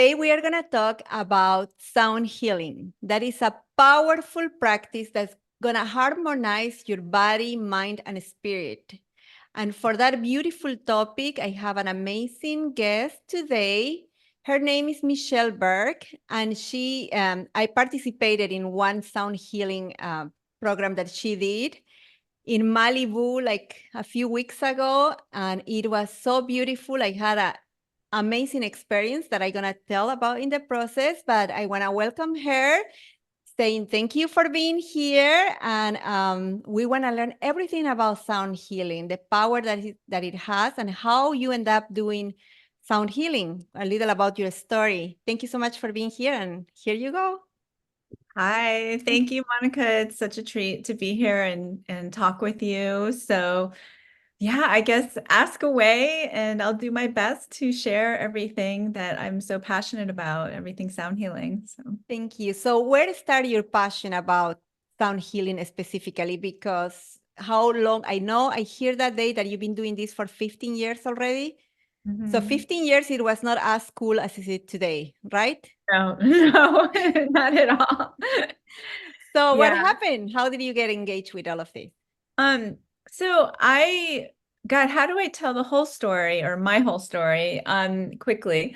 Today we are going to talk about sound healing. That is a powerful practice that's going to harmonize your body, mind, and spirit. And for that beautiful topic, I have an amazing guest today. Her name is Michelle Berg, and I participated in one sound healing program that she did in Malibu like a few weeks ago, and it was so beautiful. I had an amazing experience that I'm gonna tell about in the process, but I wanna welcome her, saying thank you for being here, and we wanna learn everything about sound healing, the power that it has, and how you end up doing sound healing. A little about your story. Thank you so much for being here, and here you go. Hi, thank you, Monica. It's such a treat to be here and talk with you. So, yeah, I guess ask away and I'll do my best to share everything that I'm so passionate about, everything sound healing. So, Thank you. So, where started your passion about sound healing specifically? Because how long, I know I hear that day that you've been doing this for 15 years already. So, mhm. 15 years, it was not as cool as it is today, right? No, no, not at all. So, what Yeah. happened? How did you get engaged with all of this? Um, so God, how do I tell the whole story or my whole story quickly?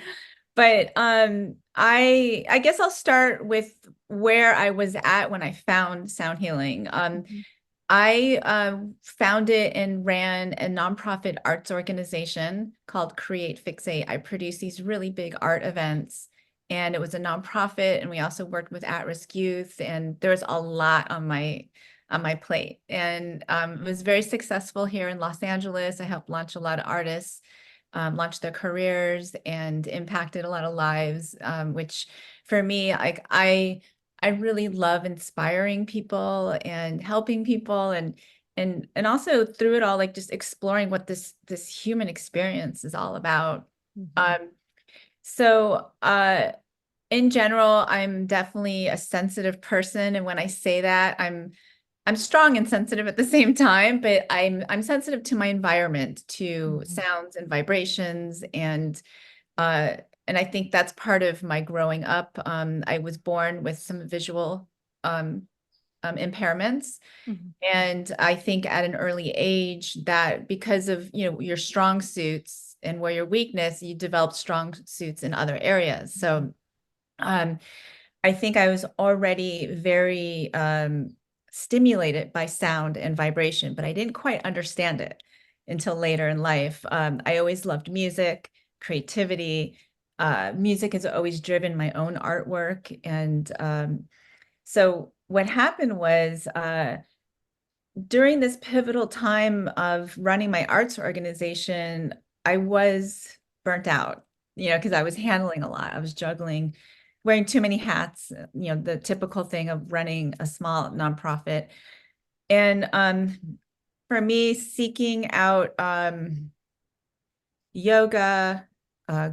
But I guess I'll start with where I was at when I found sound healing. Mhm. I founded and ran a nonprofit arts organization called Create Fixate. I produce these really big art events, and it was a nonprofit, and we also worked with at-risk youth, and there's a lot on my plate. And it was very successful here in Los Angeles. I helped launch a lot of artists, launch their careers, and impacted a lot of lives, which for me, like I really love inspiring people and helping people and also through it all, like just exploring what this human experience is all about. Mhm. Um, so in general, I'm definitely a sensitive person. And when I say that, I'm strong and sensitive at the same time, but I'm sensitive to my environment, to Mhm. sounds and vibrations, uh, and I think that's part of my growing up. I was born with some visual um, impairments, Mhm. and I think at an early age that because of your strong suits and where your weakness, you develop strong suits in other areas. So um, I think I was already very stimulated by sound and vibration, but I didn't quite understand it until later in life. I always loved music, creativity. Music has always driven my own artwork. And so what happened was during this pivotal time of running my arts organization, I was burnt out, because I was handling a lot. I was juggling, wearing too many hats, the typical thing of running a small nonprofit. And for me, seeking out yoga,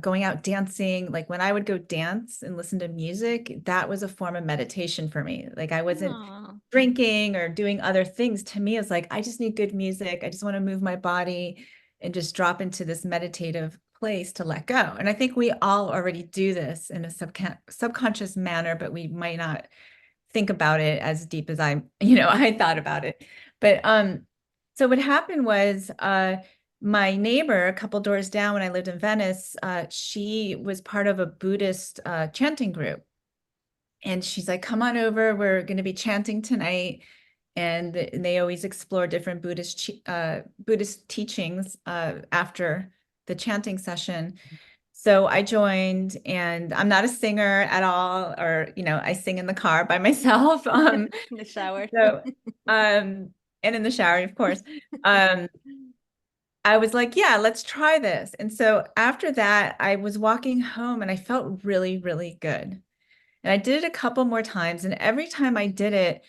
going out dancing, like when I would go dance and listen to music, that was a form of meditation for me. Like I wasn't Aw. drinking or doing other things. To me, it's like, I just need good music. I just want to move my body and just drop into this meditative place to let go. And I think we all already do this in a subconscious manner, but we might not think about it as deep as I thought about it. But so what happened was my neighbor a couple doors down when I lived in Venice, she was part of a Buddhist chanting group. And she's like, come on over, we're going to be chanting tonight. And they always explore different Buddhist teachings after the chanting session. So I joined, and I'm not a singer at all, or I sing in the car by myself. In the shower. So and in the shower, of course. Um, I was like, yeah, let's try this. And so after that, I was walking home and I felt really, really good. And I did it a couple more times, and every time I did it,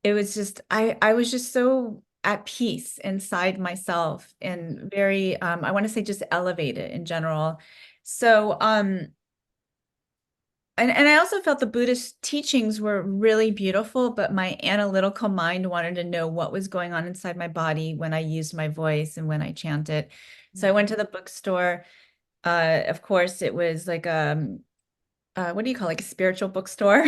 it was just I was just so at peace inside myself and very I want to say just elevated in general. So and I also felt the Buddhist teachings were really beautiful, but my analytical mind wanted to know what was going on inside my body when I used my voice and when I chanted. So I went to the bookstore Of course, it was like what do you call like a spiritual bookstore?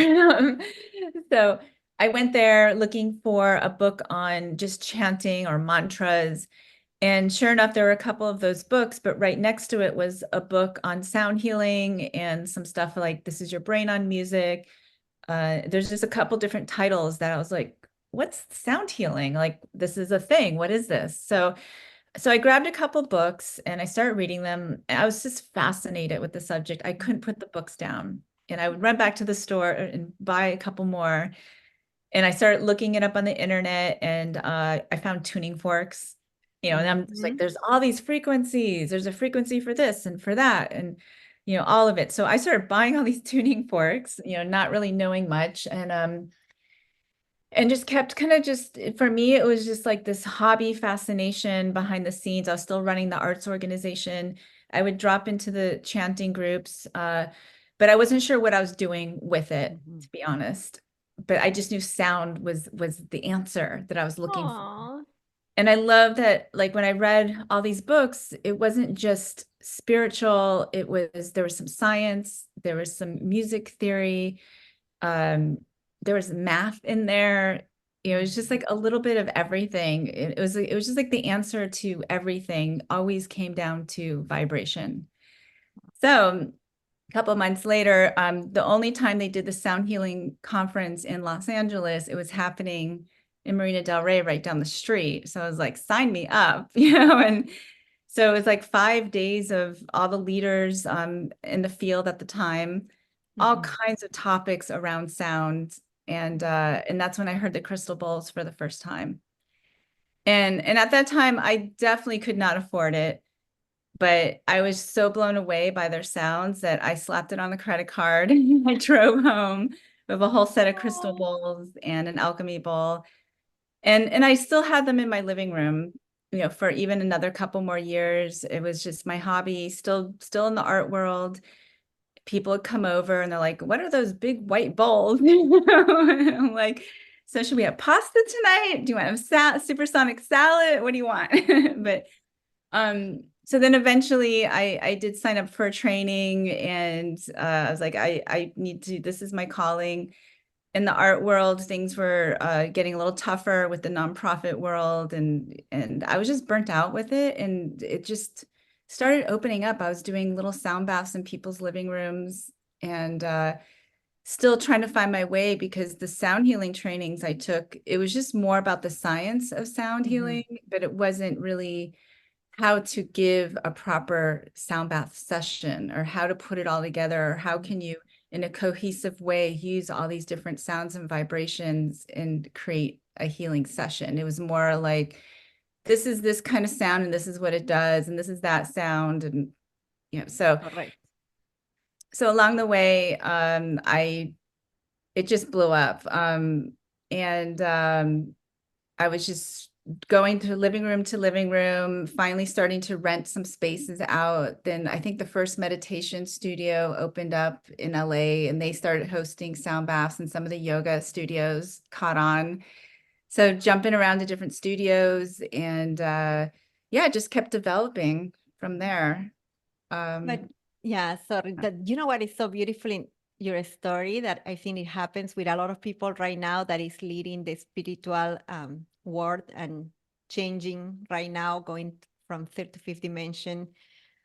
So I went there looking for a book on just chanting or mantras. And sure enough, there were a couple of those books, but right next to it was a book on sound healing and some stuff like This Is Your Brain on Music. There's just a couple different titles that I was like, what's sound healing? Like, this is a thing. What is this? So I grabbed a couple books and I started reading them. I was just fascinated with the subject. I couldn't put the books down. And I would run back to the store and buy a couple more. And I started looking it up on the internet and I found tuning forks, and I'm just like, Mhm. there's all these frequencies. There's a frequency for this and for that. And, all of it. So I started buying all these tuning forks, not really knowing much. And just kept kind of just, for me, it was just like this hobby fascination behind the scenes. I was still running the arts organization. I would drop into the chanting groups, but I wasn't sure what I was doing with it, Mhm. to be honest. But I just knew sound was the answer that I was looking for. Aw. And I love that, like when I read all these books, it wasn't just spiritual, there was some science, there was some music theory, um, there was math in there. It was just like a little bit of everything. It was just like the answer to everything always came down to vibration. So a couple of months later, the only time they did the sound healing conference in Los Angeles, it was happening in Marina Del Rey right down the street. So I was like, sign me up, and so it was like 5 days of all the leaders in the field at the time, all Mhm. kinds of topics around sound. And that's when I heard the crystal bowls for the first time. And at that time, I definitely could not afford it, but I was so blown away by their sounds that I slapped it on the credit card and I drove home with a whole set of crystal Oh. bowls and an alchemy bowl. And I still had them in my living room, for even another couple more years. It was just my hobby, still in the art world. People would come over and they're like, "What are those big white bowls?" And I'm like, "So should we have pasta tonight? Do you want to have supersonic salad? What do you want?" But so then eventually I did sign up for a training and I was like, I need to, this is my calling. In the art world, things were getting a little tougher with the nonprofit world, and I was just burnt out with it, and it just started opening up. I was doing little sound baths in people's living rooms, and still trying to find my way because the sound healing trainings I took, it was just more about the science of sound Mhm. healing, but it wasn't really how to give a proper sound bath session or how to put it all together, or how can you in a cohesive way use all these different sounds and vibrations and create a healing session. It was more like, this is this kind of sound and this is what it does and this is that sound. And so Correct. along the way, it just blew up. And I was just going to living room, finally starting to rent some spaces out. Then I think the first meditation studio opened up in LA and they started hosting sound baths, and some of the yoga studios caught on. So jumping around to different studios and yeah, it just kept developing from there. But Um, yeah, sorry. That you know what is so beautiful in your story that I think it happens with a lot of people right now that is leading the spiritual world and changing right now, going from third to fifth dimension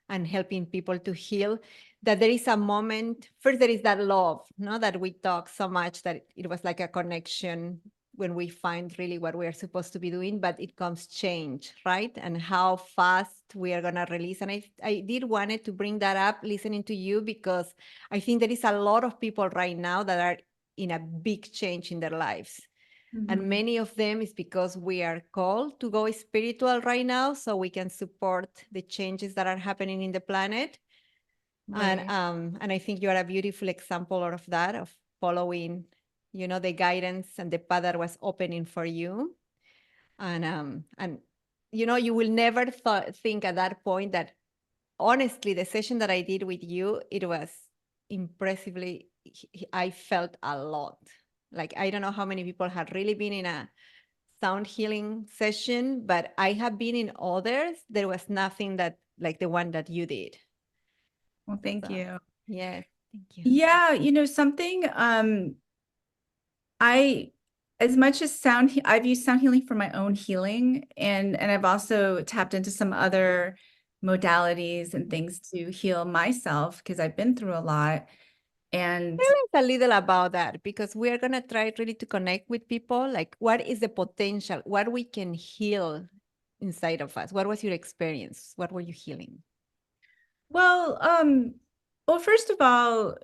and helping people to heal. That there is a moment. First, there is that love, no, that we talk so much that it was like a connection when we find really what we are supposed to be doing, but it comes change, right? And how fast we are gonna release. And I did wanted to bring that up listening to you because I think there is a lot of people right now that are in a big change in their lives. And mhm. many of them is because we are called to go spiritual right now, so we can support the changes that are happening in the planet. Right. And I think you are a beautiful example of that, of following, the guidance and the path that was opening for you. And you will never think at that point that honestly, the session that I did with you, it was impressively, I felt a lot. Like, I don't know how many people had really been in a sound healing session, but I have been in others. There was nothing that like the one that you did. Well, thank So, you. yes, thank you. Yeah, something I as much as I've used sound healing for my own healing, and I've also tapped into some other modalities and things to heal myself because I've been through a lot. And Tell us a little about that because we are going to try really to connect with people. Like, what is the potential? What we can heal inside of us? What was your experience? What were you healing? well, first of all,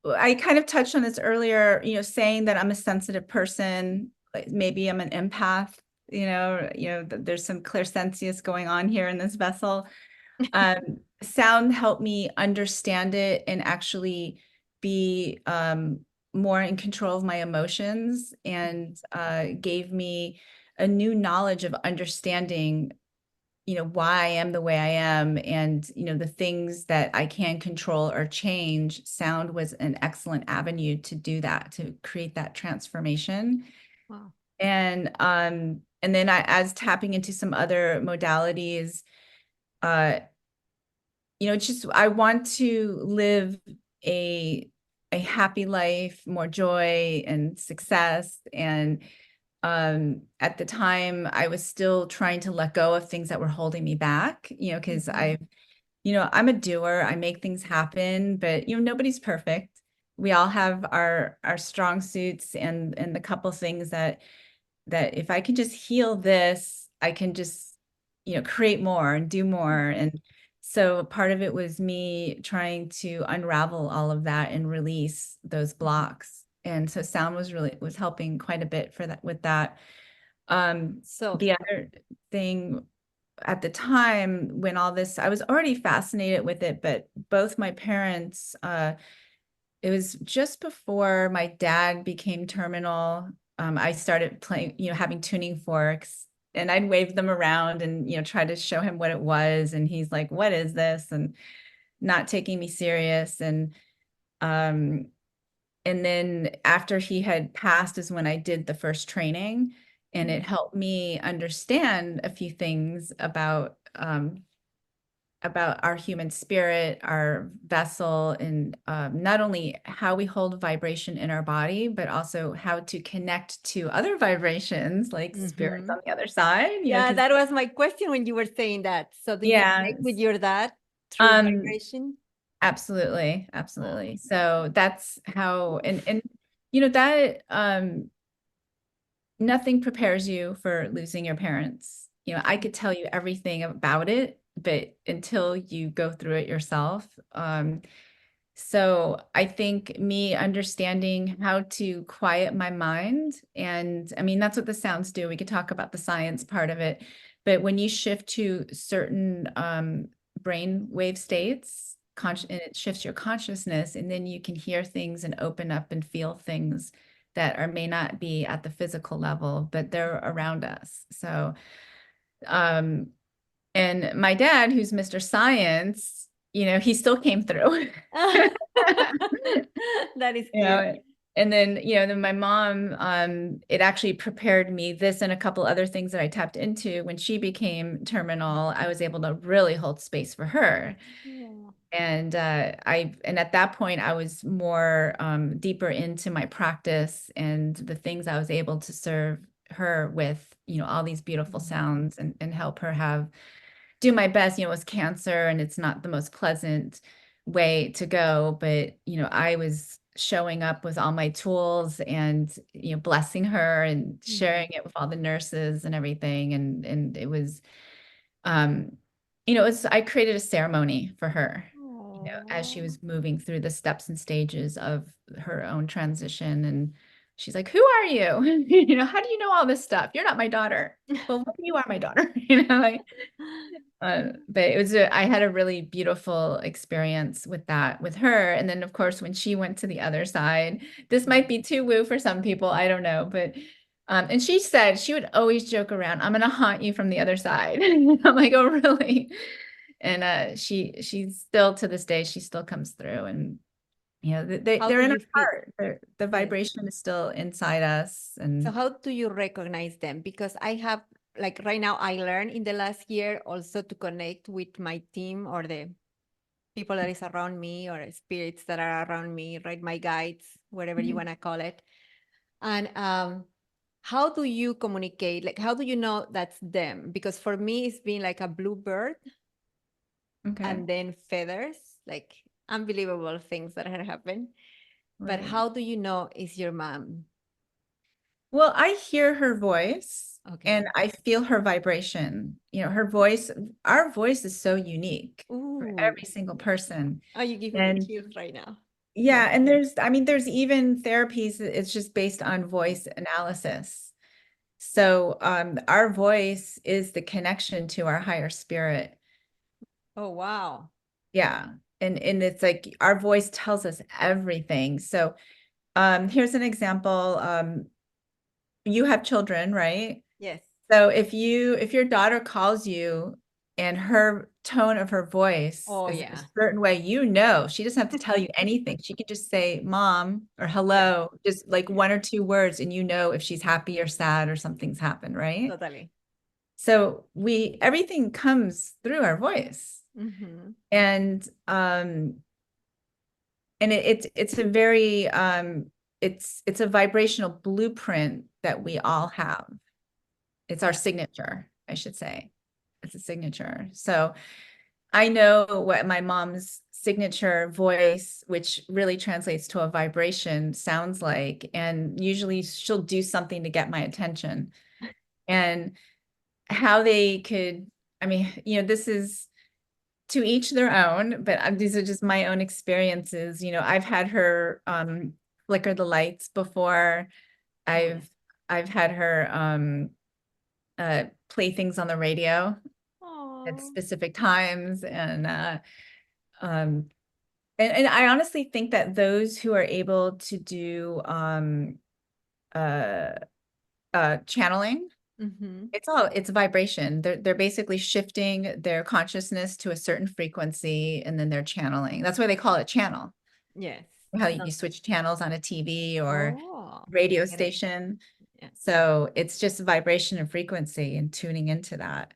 I kind of touched on this earlier, saying that I'm a sensitive person, like maybe I'm an empath, there's some clairsensience going on here in this vessel. Sound helped me understand it and actually be more in control of my emotions, and gave me a new knowledge of understanding why I am the way I am, and the things that I can control or change. Sound was an excellent avenue to do that, to create that transformation. Wow. And then as tapping into some other modalities, uh just I want to live a a happy life, more joy and success. And at the time I was still trying to let go of things that were holding me back, because Mhm. I'm a doer, I make things happen, but nobody's perfect. We all have our strong suits, and the couple things that if I can just heal this, I can just, create more and do more. And so part of it was me trying to unravel all of that and release those blocks. And so sound was helping quite a bit for that with that. So, The other thing at the time when all this, I was already fascinated with it, but both my parents, it was just before my dad became terminal. I started playing, having tuning forks, and I'd wave them around and, try to show him what it was. And he's like, what is this? And not taking me serious. Um, and then after he had passed is when I did the first training, and it helped me understand a few things about our human spirit, our vessel, and not only how we hold vibration in our body, but also how to connect to other vibrations like spirits on mhm. the other side, Yeah, because that was my question when you were saying that. So, do you yeah, connect with your dad through um, vibration? absolutely, Oh, absolutely. So that's how, and that nothing prepares you for losing your parents. I could tell you everything about it, but until you go through it yourself. So I think me understanding how to quiet my mind, and I mean, that's what the sounds do. We could talk about the science part of it, but when you shift to certain brain wave states, and it shifts your consciousness, and then you can hear things and open up and feel things that may not be at the physical level, but they're around us. So, um, and my dad, who's Mr. Science, he still came through. that is you cute. know and then then my mom, it actually prepared me, this and a couple other things that I tapped into when she became terminal. I was able to really hold space for her. Yeah. And at that point I was more deeper into my practice and the things I was able to serve her with, all these beautiful sounds, and help her do my best. It was cancer and it's not the most pleasant way to go, but I was showing up with all my tools and blessing her and Mhm. sharing it with all the nurses and everything. And it was um I created a ceremony for her, as she Oh. was moving through the steps and stages of her own transition. And she's like, who are you? How do you know all this stuff? You're not my daughter. Well, you are my daughter. Like, but I had a really beautiful experience with that with her. And then of course, when she went to the other side, this might be too woo for some people, I don't know, but and she said she would always joke around, I'm gonna haunt you from the other side. I'm like, oh really? And she's still, to this day, she still comes through. And How they're do in our you feel? heart. The Yes. vibration is still inside us. So And how do you recognize them? Because I have, like right now, I learned in the last year also to connect with my team or the people that is around me or spirits that are around me, right? My guides, whatever you Mhm. want to call it. And how do you communicate? Like, how do you know that's them? Because for me, it's been like a bluebird Okay. and then feathers, like unbelievable things that had happened. But Right. how do you know it's your mom? Well, I hear her voice Okay. and I feel her vibration. You know, her voice, our voice is so unique for Ooh. every single person. Oh, you're giving me And chills right now. Yeah. yeah, and I mean, there's even therapies that it's just based on voice analysis. So our voice is the connection to our higher spirit. Oh, wow. Yeah. And it's like our voice tells us everything. So here's an example. You have children, right? Yes. So if your daughter calls you and her tone of her voice Oh, is a yeah. certain way, you know, she doesn't have to tell you anything. She can just say mom or Yeah. hello, just like Yeah. one or two words, and you know if she's happy or sad or something's happened, right? Totally. So everything comes through our voice. Mm-hmm. And it's a very it's a vibrational blueprint that we all have. It's our Yeah. signature, I should say. It's a signature. So I know what my mom's signature voice, which really translates to a vibration, sounds like. And usually she'll do something to get my attention. And how they could, I mean, you know, this is to each their own, but these are just my own experiences. You know, I've had her flicker the lights before. Oh, yeah. I've had her play things on the radio at Oh. specific times um and I honestly think that those who are able to do uh channeling, Mm-hmm. it's vibration. They're basically shifting their consciousness to a certain frequency and then they're channeling. That's why they call it channel. Yes. How No. you switch channels on a TV or Oh, I radio get it. station. Yeah. So it's just vibration and frequency and tuning into that.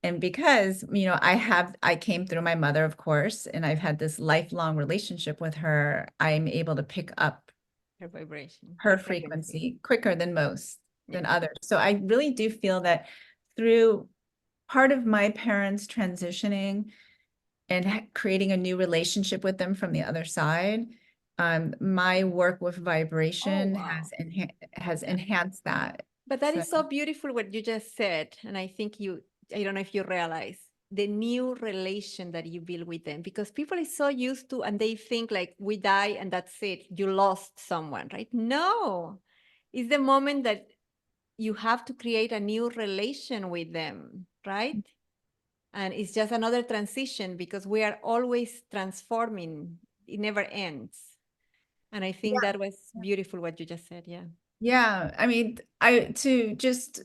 And because, you know, I came through my mother, of course, and I've had this lifelong relationship with her, I'm able to pick up Her vibration, her her frequency. frequency quicker than most, than Yes. others. So I really do feel that through part of my parents transitioning and creating a new relationship with them from the other side, my work with Oh, vibration wow. has Yeah. enhanced that. But that So is so beautiful what you just said. And I think I don't know if you realize the new relation that you build with them because people is so used to, and they think like we die and that's it. You lost someone, right? No, it's the moment that you have to create a new relation with them, right? And it's just another transition because we are always transforming. It never ends. And I think that was beautiful what you just said. Yeah. yeah, I mean, I to just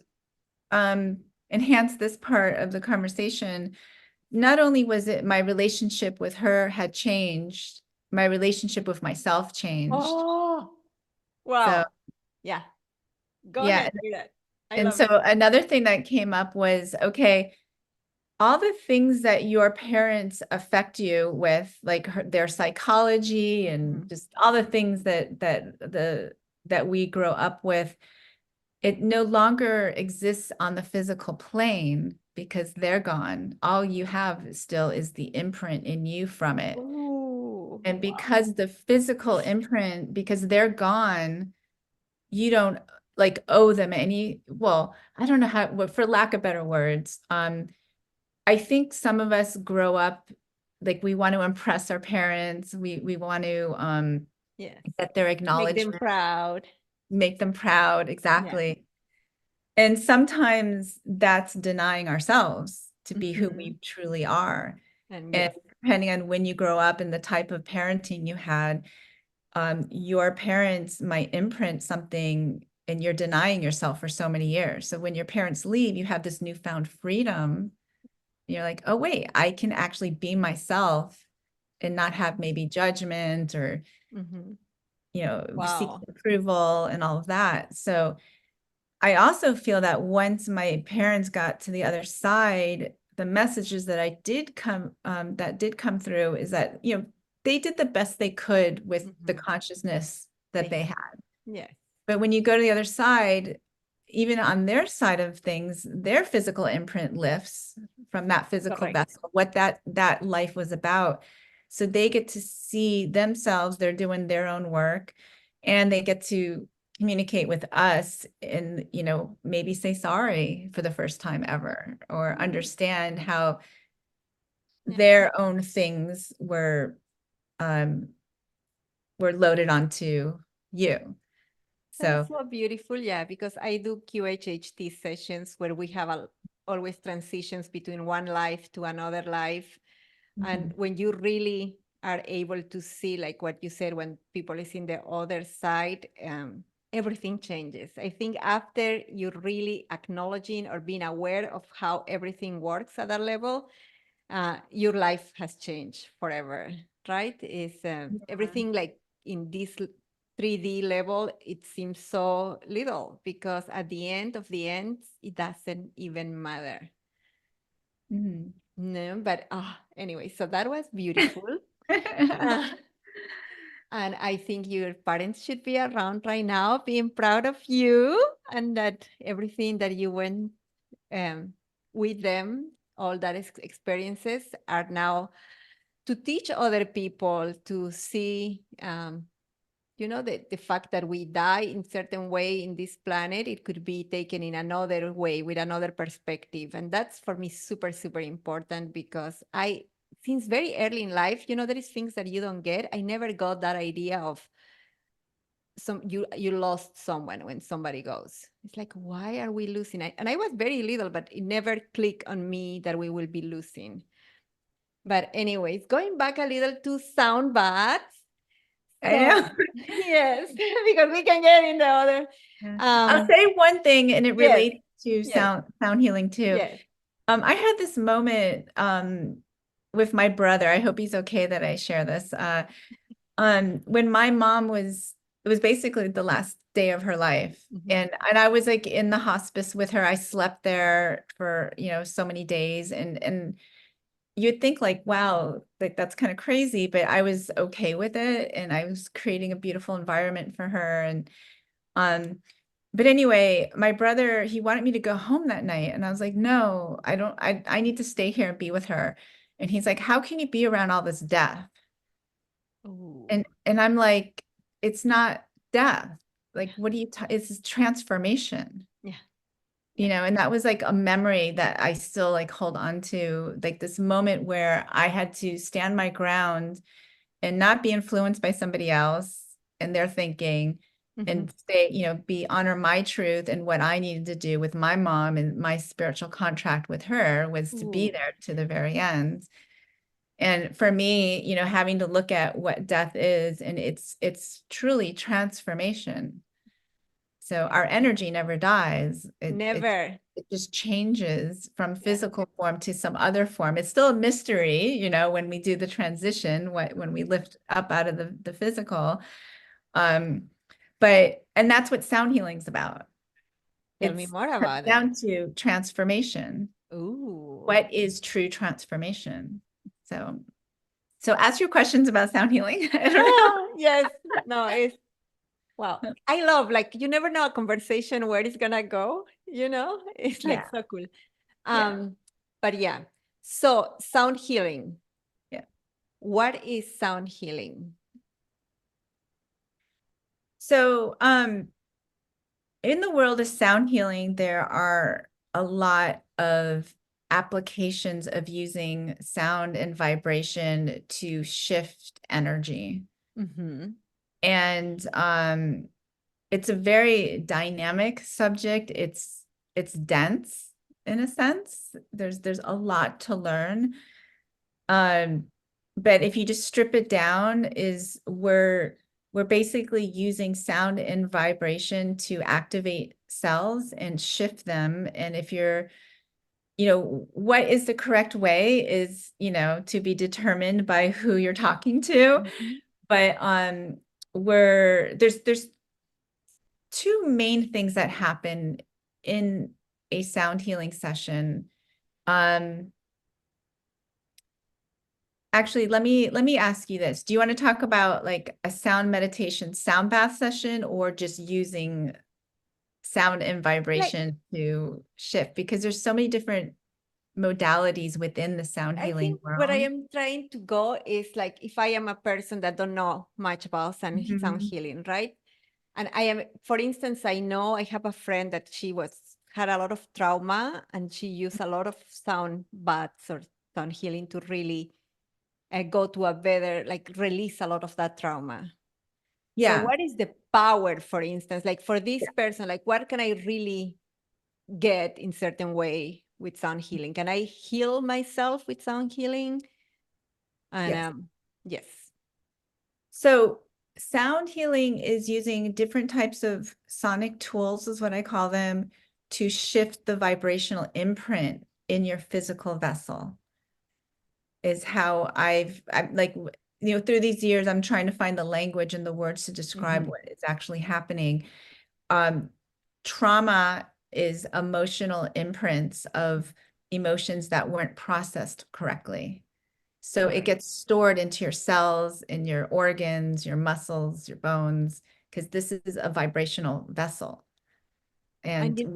um enhance this part of the conversation, not only was it my relationship with her had changed, my relationship with myself changed. Oh, So wow. Yeah. Go yeah, ahead. Do that. I and love so it. another thing that came up was, okay, all the things that your parents affect you with, like their psychology and Mhm. just all the things that we grow up with, it no longer exists on the physical plane because they're gone. All you have still is the imprint in you from it. Ooh, And wow. because the physical imprint, because they're gone, you don't like owe them any, well, I don't know how, well, for lack of better words, I think some of us grow up like we want to impress our parents. We want to Yes. get their Make them acknowledgement, proud. make them proud. Yeah. Exactly. And sometimes that's denying ourselves to be who Hmm. we truly are. And And yes. depending on when you grow up and the type of parenting you had, your parents might imprint something and you're denying yourself for so many years. So when your parents leave, you have this newfound freedom. You're like, oh, wait, I can actually be myself and not have maybe judgment or, Hmm. you know, seek Wow. approval and all of that. So I also feel that once my parents got to the other side, the messages that did come through is that, you know, they did the best they could with the consciousness that they had. Yes. But when you go to the other side, even on their side of things, their physical imprint lifts from that physical vessel, what that life was about. So they get to see themselves, they're doing their own work, and they get to communicate with us and, you know, maybe say sorry for the first time ever, or understand how their own things were loaded onto you. That's So so beautiful. Yeah, because I do QHHT sessions where we have always transitions between one life to another life. And when you really are able to see, like what you said, when people is in the other side, everything changes. I think after you really acknowledging or being aware of how everything works at that level, your life has changed forever, right? Is everything like in this 3D level, it seems so little because at the end of the end, it doesn't even matter. No, but anyway, so that was beautiful. Uh, and I think your parents should be around right now, being proud of you and that everything that you went um, with them, all that experiences are now to teach other people to see you know, the fact that we die in certain way in this planet, it could be taken in another way with another perspective. And that's for me super, super important because since very early in life, you know, there is things that you don't get. I never got that idea of you lost someone when somebody goes. It's like, why are we losing? And I was very little, but it never clicked on me that we will be losing. But anyways, going back a little to sound baths. So, yes, because we can get in the other. I'll say one thing, and it Yes, relates to yes, sound healing too. yes. I had this moment with my brother. I hope he's okay that I share this. When my mom it was basically the last day of her life. And I was like in the hospice with her. I slept there for, you know, so many days, and you'd think like, wow, like that's kind of crazy, but I was okay with it, and I was creating a beautiful environment for her. And but anyway, my brother, he wanted me to go home that night, and I was like, no, I don't, I need to stay here and be with her. And he's like, how can you be around all this death? Ooh, And I'm like, it's not death. Like, what do you it's transformation, yeah, you yeah. know? And that was like a memory that I still like hold on to, like this moment where I had to stand my ground and not be influenced by somebody else and their thinking, and stay, you know, honor my truth and what I needed to do with my mom. And my spiritual contract with her was to be Ooh, there to the very end. And for me, you know, having to look at what death is, and it's truly transformation. So our energy never dies. never. It just changes from Yeah. physical form to some other form. It's still a mystery, you know, when we do the transition, when we lift up out of the physical. And that's what sound healing's about. Tell me It's more about it. down to transformation. Ooh. What is true transformation? So ask your questions about sound healing. I don't know. Yes. No, it's wow. I love like you never know a conversation where it's gonna go, you know? It's like Yeah, so cool. yeah, But yeah. So sound healing. yeah. What is sound healing? So in the world of sound healing, there are a lot of applications of using sound and vibration to shift energy. And it's a very dynamic subject. It's dense in a sense. There's a lot to learn. But if you just strip it down, we're basically using sound and vibration to activate cells and shift them. And if you're, you know, what is the correct way is, you know, to be determined by who you're talking to. But there's two main things that happen in a sound healing session. Actually, let me ask you this. Do you want to talk about like a sound meditation, sound bath session, or just using sound and Like, vibration to shift? Because there's so many different modalities within the sound I healing think what I world. am trying to go is like if I am a person that don't know much about sound Mhm. healing, right? And I am, for instance, I know I have a friend that had a lot of trauma and she used a lot of sound baths or sound healing to really go to a better, like release a lot of that trauma. So Yeah. what is the power, for instance, like for this person, like what can I really get in certain way with sound healing? Can I heal myself with sound healing? And Yes. yes. So sound healing is using different types of sonic tools, is what I call them, to shift the vibrational imprint in your physical vessel. Is how I'm like, through these years, I'm trying to find the language and the words to describe Mhm. what is actually happening. Um, Trauma is emotional imprints of emotions that weren't processed correctly. So it Correct. gets stored into your cells, in your organs, your muscles, your bones, because this is a vibrational vessel. And And you,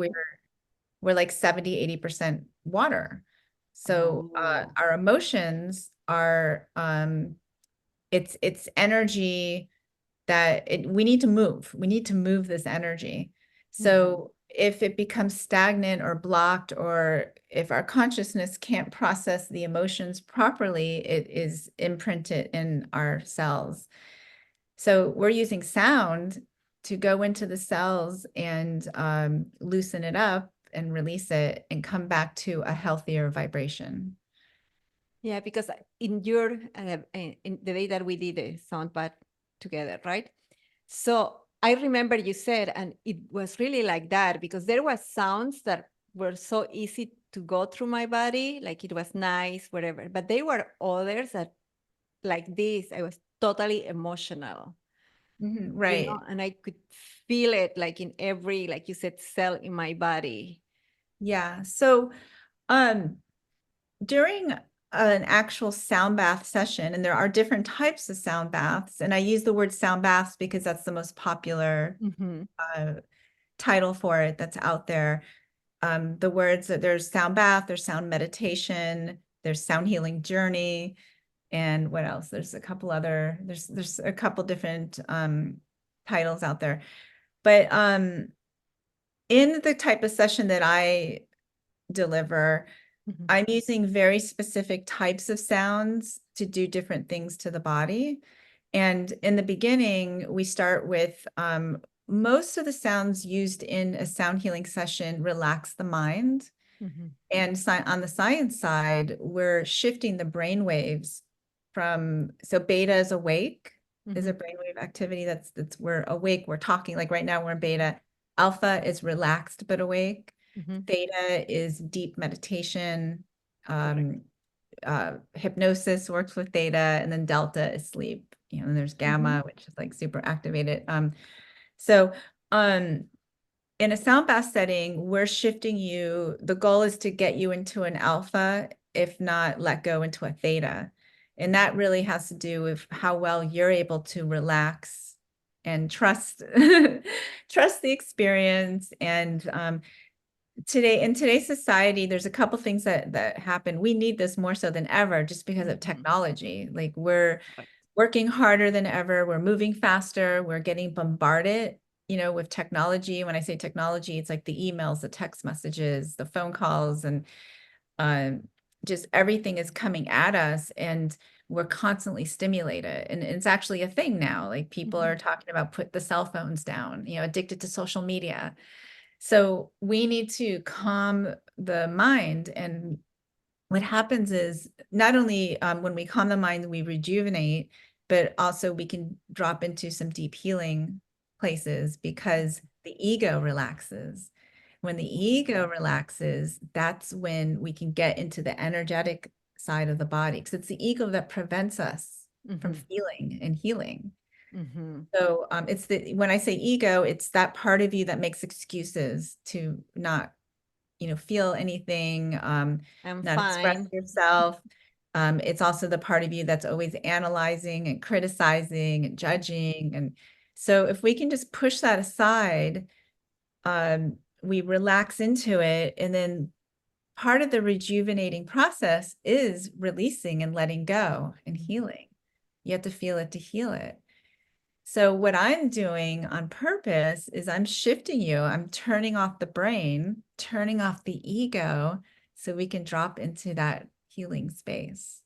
we're like 70-80% water. So oh. our emotions are it's energy we need to move. We need to move this energy. Mhm. So if it becomes stagnant or blocked, or if our consciousness can't process the emotions properly, it is imprinted in our cells. So we're using sound to go into the cells and loosen it up and release it and come back to a healthier vibration. Yeah, because in your in the day that we did the sound bath together, right? So I remember you said, and it was really like that because there was sounds that were so easy to go through my body, like it was nice, whatever. But there were others that, like this, I was totally emotional, Mhm, right. and I could feel it like in every, like you said, cell in my body. Yeah. So um during an actual sound bath session, and there are different types of sound baths, and I use the word sound baths because that's the most popular Mm-hmm. uh, title for it that's out there. The words that there's sound bath, there's sound meditation, there's sound healing journey, and what else? There's a couple different titles out there. But in the type of session that I deliver, Mm-hmm. I'm using very specific types of sounds to do different things to the body. And in the beginning, we start with most of the sounds used in a sound healing session relax the mind. Mm-hmm. And on the science side, we're shifting the brain waves so beta is awake, is Mm-hmm. a brainwave activity that's we're awake, we're talking, like right now we're in beta. Alpha is relaxed but awake. Mm-hmm. Theta is deep meditation. Correct. Um, Hypnosis works with theta, and then delta is sleep. And there's Mm-hmm. gamma, which is like super activated. So um, in a sound bath setting, we're shifting you. The goal is to get you into an alpha, if not let go into a theta. And that really has to do with how well you're able to relax and trust trust the experience. And in today's society, there's a couple things that happen. We need this more so than ever just because of Mm-hmm. technology. Like we're Correct. working harder than ever. We're moving faster. We're getting bombarded, with technology. When I say technology, it's like the emails, the text messages, the phone calls, and um, just everything is coming at us, and we're constantly stimulated. And it's actually a thing now. Like people Mm-hmm. are talking about put the cell phones down, addicted to social media. So we need to calm the mind. And what happens is not only when we calm the mind, we rejuvenate, but also we can drop into some deep healing places because the ego relaxes. When the ego relaxes, that's when we can get into the energetic side of the body, because it's the ego that prevents us from Mm-hmm. feeling and healing. Mm-hmm. So when I say ego, it's that part of you that makes excuses to not, feel anything, I'm not express fine. yourself. It's also the part of you that's always analyzing and criticizing and judging. And so if we can just push that aside, we relax into it. And then part of the rejuvenating process is releasing and letting go and healing. You have to feel it to heal it. So what I'm doing on purpose is I'm shifting you. I'm turning off the brain, turning off the ego, so we can drop into that healing space.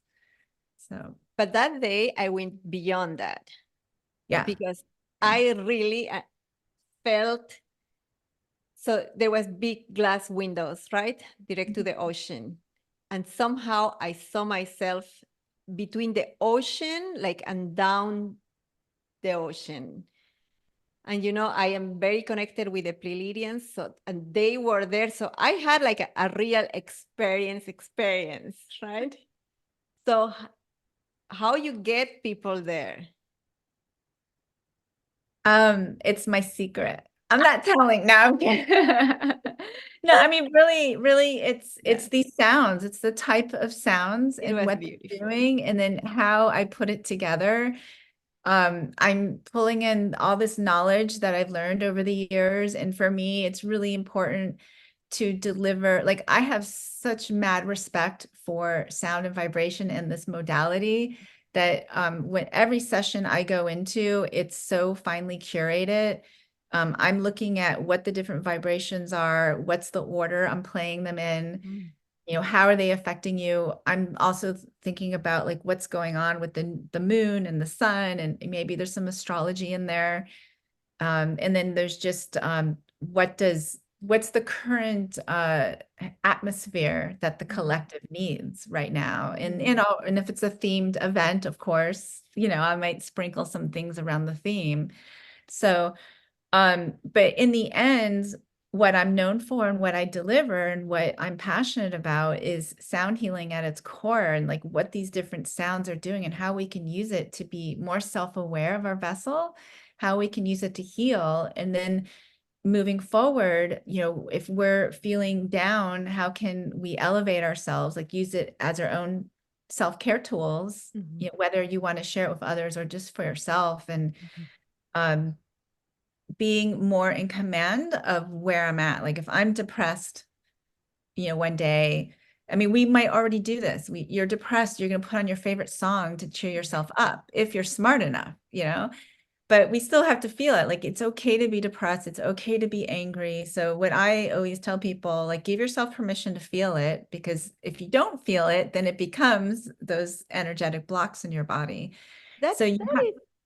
So, But that day I went beyond that yeah. because I really felt, so there was big glass windows, right? Direct to the ocean. And somehow I saw myself between the ocean, like, and down the ocean. And I am very connected with the Pleiadians, so, and they were there. So I had like a real experience, right? So how you get people there? It's my secret. I'm not telling. No, I'm kidding. No, I mean, really, it's these sounds. It's the type of sounds It and was what they're beautiful. doing, and then how I put it together. I'm pulling in all this knowledge that I've learned over the years. And for me, it's really important to deliver. Like, I have such mad respect for sound and vibration and this modality that when every session I go into, it's so finely curated. I'm looking at what the different vibrations are, what's the order I'm playing them in. Mm. How are they affecting you? I'm also thinking about like what's going on with the moon and the sun, and maybe there's some astrology in there. And then there's just what's the current atmosphere that the collective needs right now. And and if it's a themed event, of course, I might sprinkle some things around the theme. So but in the end, what I'm known for and what I deliver and what I'm passionate about is sound healing at its core, and like what these different sounds are doing and how we can use it to be more self-aware of our vessel, how we can use it to heal. And then moving forward, if we're feeling down, how can we elevate ourselves, like use it as our own self-care tools, whether you want to share it with others or just for yourself. And being more in command of where I'm at. Like if I'm depressed, one day, I mean, we might already do this. You're depressed, you're going to put on your favorite song to cheer yourself up if you're smart enough, but we still have to feel it. Like it's okay to be depressed. It's okay to be angry. So what I always tell people, like, give yourself permission to feel it, because if you don't feel it, then it becomes those energetic blocks in your body. That So is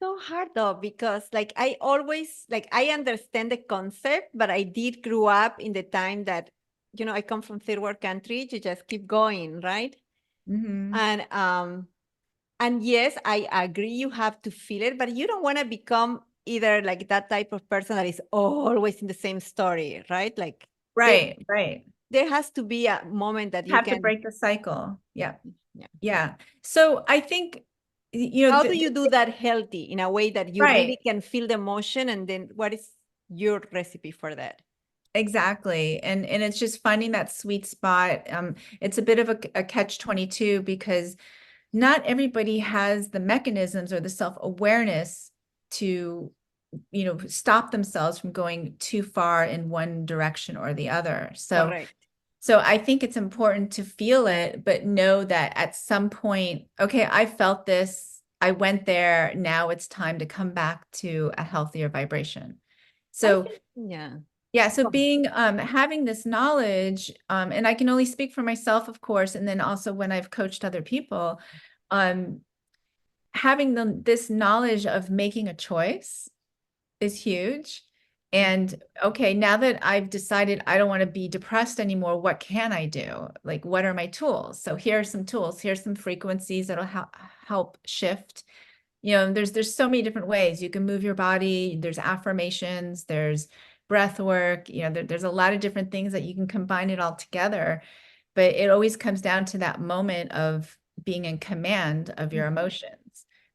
so hard though, because like I always, like, I understand the concept, but I did grow up in the time that, I come from third world country. You just keep going, right? Mhm. And yes, I agree, you have to feel it, but you don't want to become either like that type of person that is always in the same story, right? Like there, Right. there has to be a moment that you Have to can. break the cycle. Yeah. Yeah. Yeah. So I think, How do you do that healthy in a way that you right, really can feel the emotion? And then what is your recipe for that? exactly. And it's just finding that sweet spot. It's a bit of a catch-22, because not everybody has the mechanisms or the self-awareness to, stop themselves from going too far in one direction or the other. Correct. So I think it's important to feel it, but know that at some point, okay, I felt this, I went there, now it's time to come back to a healthier vibration. I So think, yeah. yeah, so Go ahead. being having this knowledge, and I can only speak for myself, of course, and then also when I've coached other people, um, having this knowledge of making a choice is huge. And okay, now that I've decided I don't want to be depressed anymore, what can I do? Like, what are my tools? So here are some tools. Here's some frequencies that'll help shift. There's so many different ways you can move your body. There's affirmations, there's breath work, there's a lot of different things that you can combine it all together. But it always comes down to that moment of being in command of your emotions.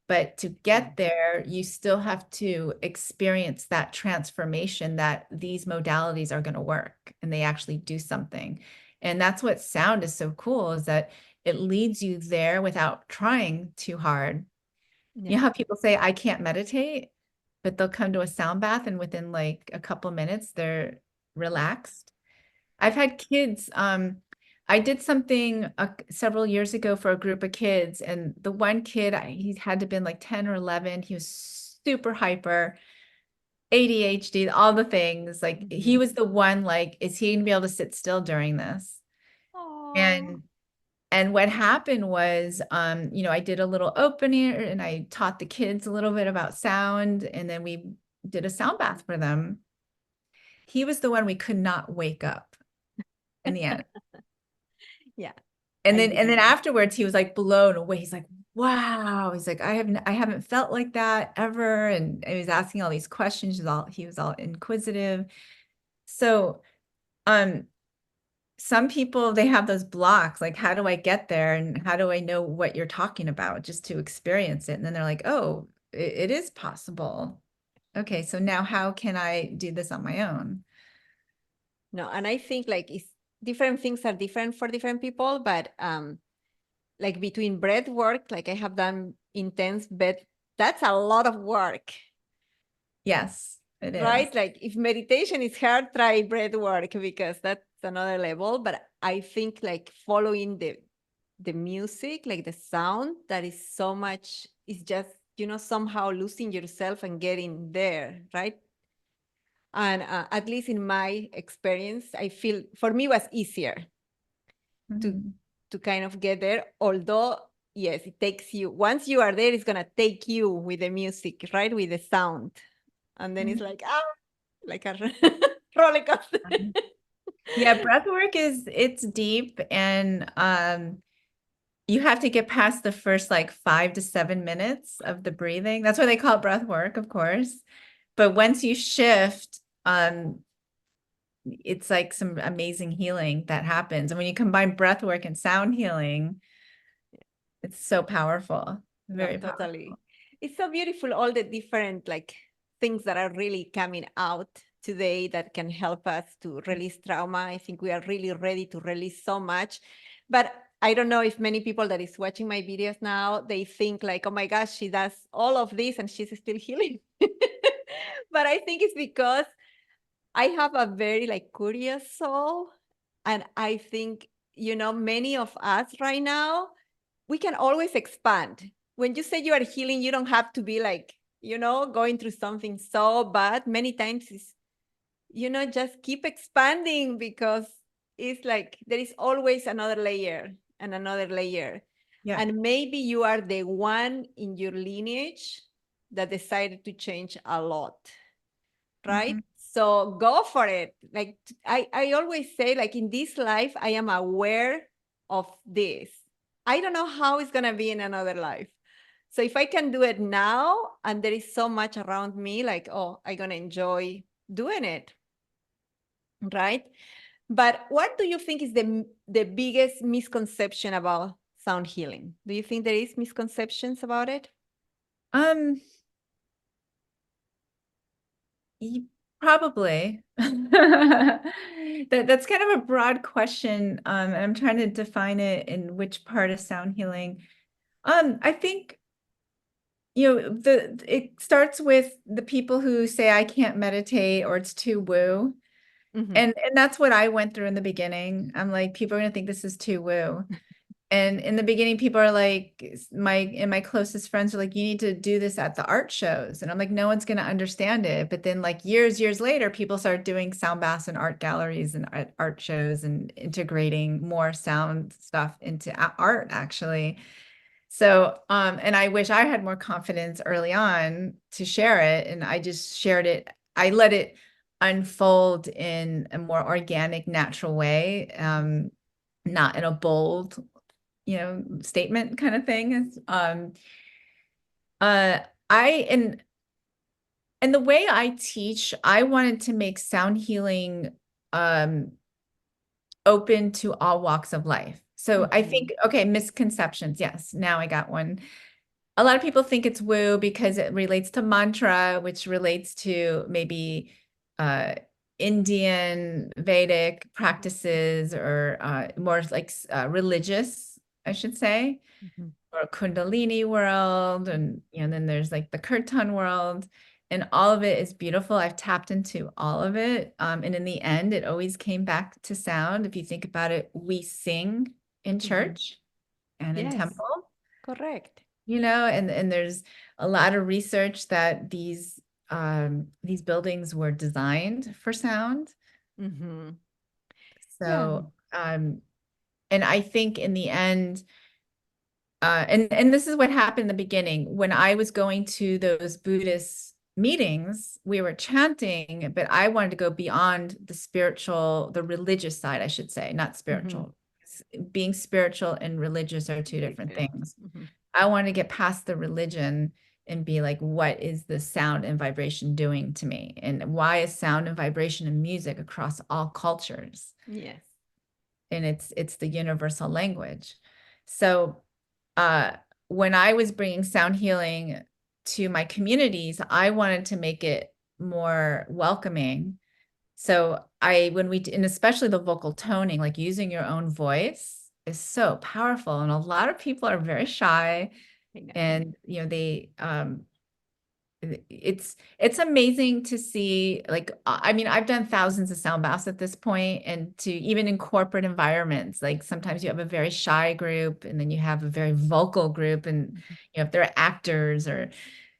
But to get there, you still have to experience that transformation, that these modalities are going to work and they actually do something. And that's what sound is so cool, is that it leads you there without trying too hard. You know Yeah. how people say, I can't meditate, but they'll come to a sound bath and within like a couple minutes, they're relaxed. I've Yeah. had kids, I did something several years ago for a group of kids, and the one kid, he had to been like 10 or 11. He was super hyper, ADHD, all the things. Like he Mhm. was the one, like, is he gonna be able to sit still during this? Oh, And what happened was, I did a little opening and I taught the kids a little bit about sound, and then we did a sound bath for them. He was the one we could not wake up in the end. yeah. And I then believe. afterwards he was like blown away. He's like, wow. He's like, I haven't felt like that ever. And he was asking all these questions. He was all inquisitive. So um some people, they have those blocks, like, how do I get there? And how do I know what you're talking about just to experience it? And then they're like, oh, it is possible. Okay, so now how can I do this on my own? No, and I think like it's different things are different for different people, but like between breath work, like I have done intense bed, that's a lot of work, Yes, it is. right? Like if meditation is hard, try breath work because that's another level. But I think like following the music, like the sound, that is so much, is just, somehow losing yourself and getting there, right? And at least in my experience, I feel for me was easier to Mhm. to kind of get there. Although, yes, it takes you, once you are there, it's gonna take you with the music, right? With the sound. And then it's Mhm. like, like a roller coaster. Yeah, breath work it's deep, and you have to get past the first like 5 to 7 minutes of the breathing. That's why they call it breath work, of course. But once you shift, it's like some amazing healing that happens. And when you combine breath work and sound healing, it's so powerful, No, very totally. powerful. It's so beautiful, all the different like things that are really coming out today that can help us to release trauma. I think we are really ready to release so much. But I don't know if many people that is watching my videos now, they think like, oh my gosh, she does all of this and she's still healing. But I think it's because I have a very like curious soul. And I think, many of us right now, we can always expand. When you say you are healing, you don't have to be like, going through something so bad. Many times it's, just keep expanding because it's like there is always another layer and another layer. Yeah. And maybe you are the one in your lineage that decided to change a lot, right? Mhm. So go for it. Like I always say, like in this life, I am aware of this. I don't know how it's gonna be in another life. So if I can do it now and there is so much around me, like, oh, I'm gonna enjoy doing it, right? But what do you think is the biggest misconception about sound healing? Do you think there is misconceptions about it? Um, Probably. That's kind of a broad question. And I'm trying to define it in which part of sound healing. I think, it starts with the people who say I can't meditate or it's too woo. Mhm. And that's what I went through in the beginning. I'm like, people are gonna think this is too woo. And in the beginning, people are like, my closest friends are like, you need to do this at the art shows. And I'm like, no one's gonna understand it. But then like years later, people start doing sound baths and art galleries and art shows and integrating more sound stuff into art actually. So, and I wish I had more confidence early on to share it. And I just shared it. I let it unfold in a more organic, natural way, not in a bold, statement kind of thing. Uh, I and the way I teach, I wanted to make sound healing um open to all walks of life. So I Mhm. think, okay, misconceptions. Yes, now I got one. A lot of people think it's woo because it relates to mantra, which relates to maybe uh, Indian Vedic practices or more like religious. I should say, Mhm. or Kundalini world, and then there's like the Kirtan world, and all of it is beautiful. I've tapped into all of it, and in the end, it always came back to sound. If you think about it, we sing in Mhm. church and in Yes, temple, correct. and there's a lot of research that these buildings were designed for sound. Hmm. Yeah. So, and I think in the end, and this is what happened in the beginning when I was going to those Buddhist meetings, we were chanting, but I wanted to go beyond the spiritual, the religious side, I should say, not Hmm. spiritual. Being spiritual and religious are two different Different. things. Hmm. I want to get past the religion and be like, what is the sound and vibration doing to me? And why is sound and vibration and music across all cultures? Yes. And it's the universal language. So uh, when I was bringing sound healing to my communities, I wanted to make it more welcoming. So and especially the vocal toning, like using your own voice is so powerful. And a lot of people are very shy, I know. and it's amazing to see, like, I mean, I've done thousands of sound baths at this point, and to even in corporate environments, like sometimes you have a very shy group and then you have a very vocal group, and if they're actors, or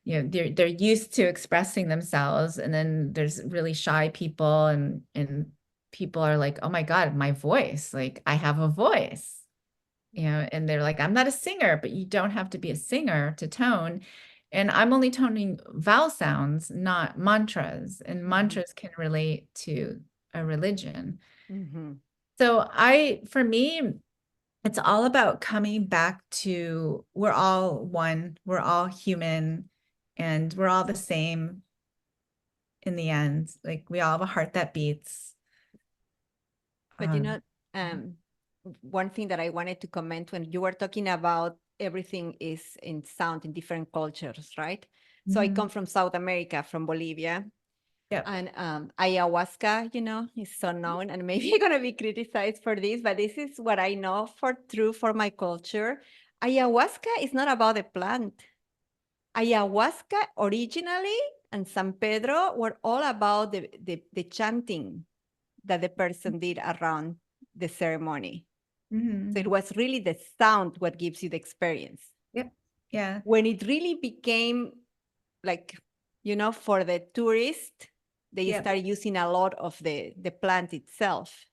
they're used to expressing themselves, and then there's really shy people, and people are like, oh my God, my voice, like I have a voice, and they're like, I'm not a singer, but you don't have to be a singer to tone. And I'm only toning vowel sounds, not mantras. And Hmm. mantras can relate to a religion. Hmm. So for me, it's all about coming back to we're all one, we're all human, and we're all the same in the end. Like we all have a heart that beats. But Um, one thing that I wanted to comment when you were talking about everything is in sound in different cultures, right? So I come mhm. from South America, from Bolivia, Yep. and ayahuasca, is so known, and maybe I'm gonna be criticized for this, but this is what I know for true for my culture. Ayahuasca is not about the plant. Ayahuasca originally and San Pedro were all about the chanting that the person did around the ceremony. So it Mhm. was really the sound what gives you the experience. Yep. Yeah. When it really became like, for the tourist, they Yep. start using a lot of the plant itself.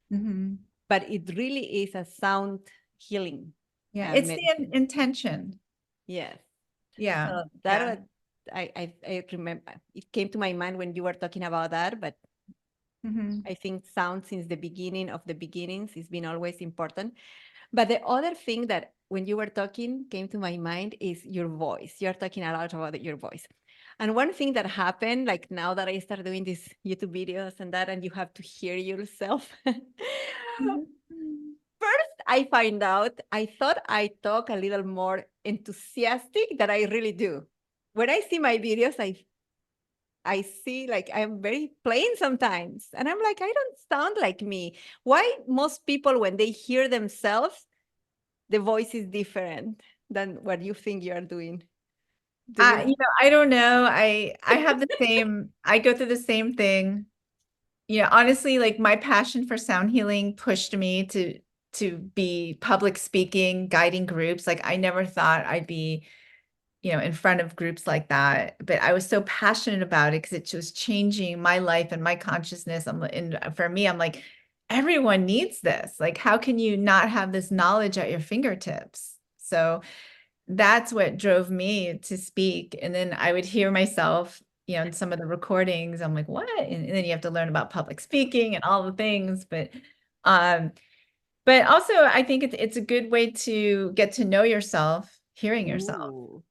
Mhm. But it really is a sound healing Yeah, it's the medicine. intention. Yes. Yeah, So that yeah. was, I remember it came to my mind when you were talking about that, but Hmm. I think sound since the beginning of the beginnings has been always important. But the other thing that when you were talking came to my mind is your voice. You're talking a lot about your voice. And one thing that happened, like now that I started doing these YouTube videos and that, and you have to hear yourself. Hmm. First, I find out I thought I talk a little more enthusiastic than I really do. When I see my videos, I see like I'm very plain sometimes. And I'm like, I don't sound like me. Why most people, when they hear themselves, the voice is different than what you think you are doing? Do you? I don't know. I have the same, I go through the same thing. Honestly, like my passion for sound healing pushed me to be public speaking, guiding groups. Like I never thought I'd be, in front of groups like that. But I was so passionate about it because it was changing my life and my consciousness. And for me, I'm like, everyone needs this. Like, how can you not have this knowledge at your fingertips? So that's what drove me to speak. And then I would hear myself, in some of the recordings. I'm like, what? And then you have to learn about public speaking and all the things. Um, but also I think it's a good way to get to know yourself, hearing yourself. Ooh.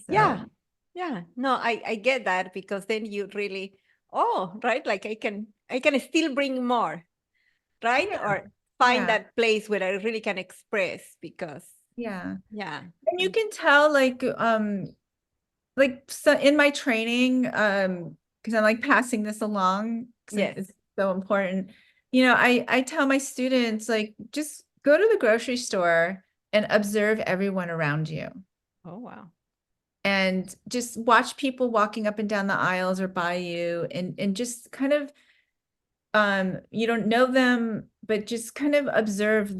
Yeah. So Yeah. No, I get that because then you really, oh, right. Like I can still bring more, right? yeah, Or find yeah, that place where I really can express because, yeah. yeah. And you Mm. can tell, like so in my training, because I'm like passing this along because Yes. it's so important. I tell my students, like, just go to the grocery store and observe everyone around you. Oh, wow. And just watch people walking up and down the aisles or by you, and just kind of you don't know them, but just kind of observe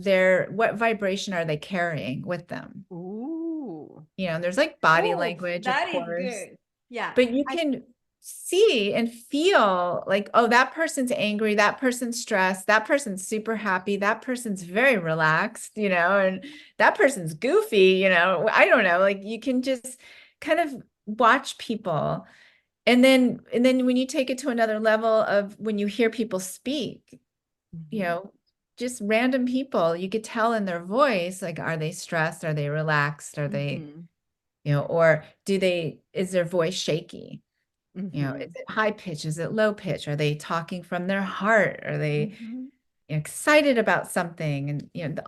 what vibration are they carrying with them. Ooh. There's like body Oh, language, of that is course, good. Yeah. but you can see and feel like, oh, that person's angry, that person's stressed, that person's super happy, that person's very relaxed, and that person's goofy, I don't know, like you can just kind of watch people. And then when you take it to another level of when you hear people speak, you Mhm. know, just random people, you could tell in their voice, like, are they stressed? Are they relaxed? Are they, Mhm. or is their voice shaky? Is Mhm. it high pitch? Is it low pitch? Are they talking from their heart? Are they Mhm. excited about something? And,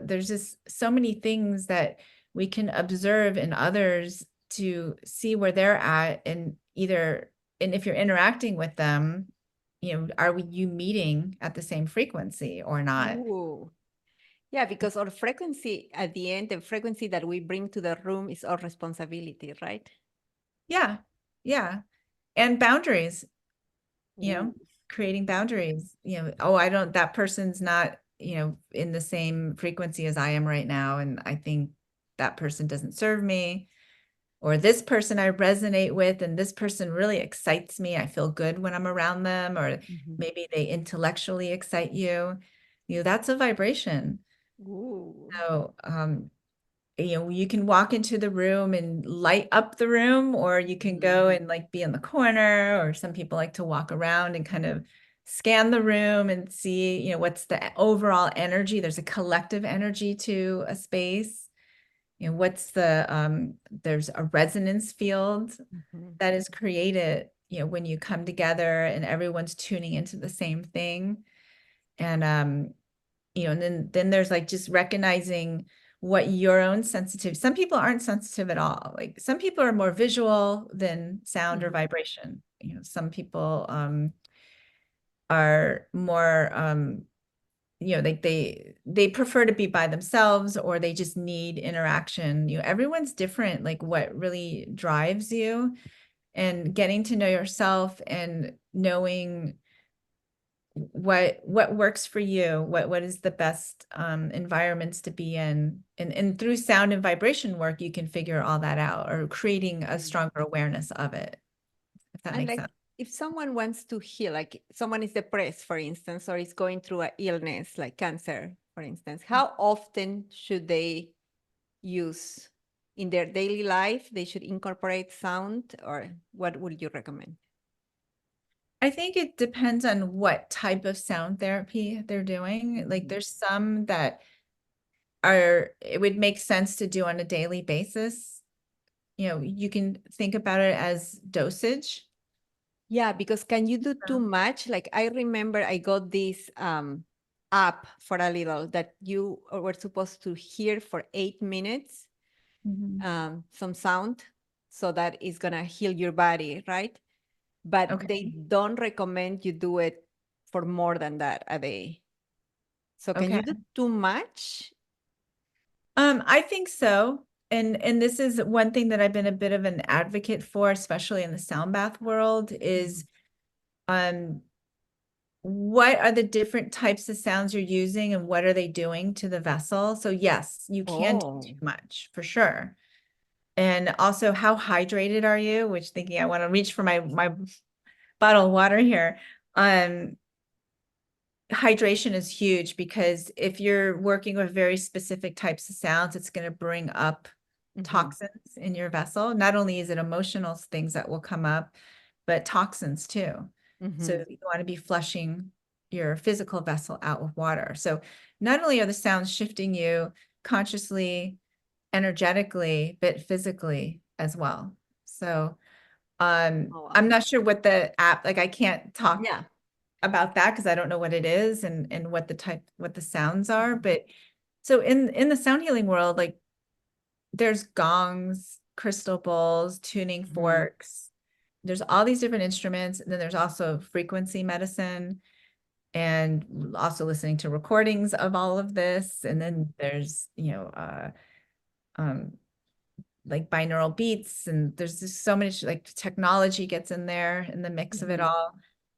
there's just so many things that we can observe in others to see where they're at, and if you're interacting with them, are you meeting at the same frequency or not? Ooh. Yeah, because our frequency at the end, the frequency that we bring to the room is our responsibility, right? Yeah. Yeah. And boundaries, you Ooh. know, creating boundaries, oh, that person's not, in the same frequency as I am right now. And I think that person doesn't serve me, or this person I resonate with, and this person really excites me. I feel good when I'm around them, or Mhm. maybe they intellectually excite you. That's a vibration. Ooh. So, you can walk into the room and light up the room, or you can Mhm. go and like be in the corner, or some people like to walk around and kind of scan the room and see, what's the overall energy. There's a collective energy to a space. There's a resonance field Mhm. that is created, when you come together and everyone's tuning into the same thing. And and then there's like just recognizing what your own sensitive. Some people aren't sensitive at all. Like some people are more visual than sound or Mhm. vibration. Some people are more like they prefer to be by themselves, or they just need interaction. Everyone's different, like what really drives you, and getting to know yourself and knowing what works for you, what is the best environments to be in, and through sound and vibration work you can figure all that out, or creating a Mhm. stronger awareness of it, if that And makes like, sense. if someone wants to heal, like someone is depressed, for instance, or is going through an illness like cancer, for instance, how often should they use in their daily life? They should incorporate sound, or what would you recommend? I think it depends on what type of sound therapy they're doing. Like Mhm. there's some that it would make sense to do on a daily basis. You can think about it as dosage. Yeah, because can you do too much? Like I remember I got this app for a little that you were supposed to hear for 8 minutes Mhm. some sound so that it's gonna heal your body, right? But they Okay. don't recommend you do it for more than that a day. So can Okay. you do too much? I think so. And this is one thing that I've been a bit of an advocate for, especially in the sound bath world, Mhm. is um what are the different types of sounds you're using, and what are they doing to the vessel? So yes, you can do too Oh. much for sure. And also, how hydrated are you? Which, thinking I want to reach for my bottle of water here. Um, Hydration is huge, because if you're working with very specific types of sounds, it's going to bring up Mhm. toxins in your vessel. Not only is it emotional things that will come up, but toxins too. So Mhm. you want to be flushing your physical vessel out with water. So not only are the sounds shifting you consciously, energetically, but physically as well. So Oh, wow. I'm not sure what the app, like I can't talk Yeah. about that because I don't know what it is, and what the sounds are. But so in the sound healing world, like there's gongs, crystal bowls, tuning Mhm. forks. There's all these different instruments. And then there's also frequency medicine. and also listening to recordings of all of this. And then there's, um, like binaural beats, and there's just so much like technology gets in there in the mix of it Mhm. all.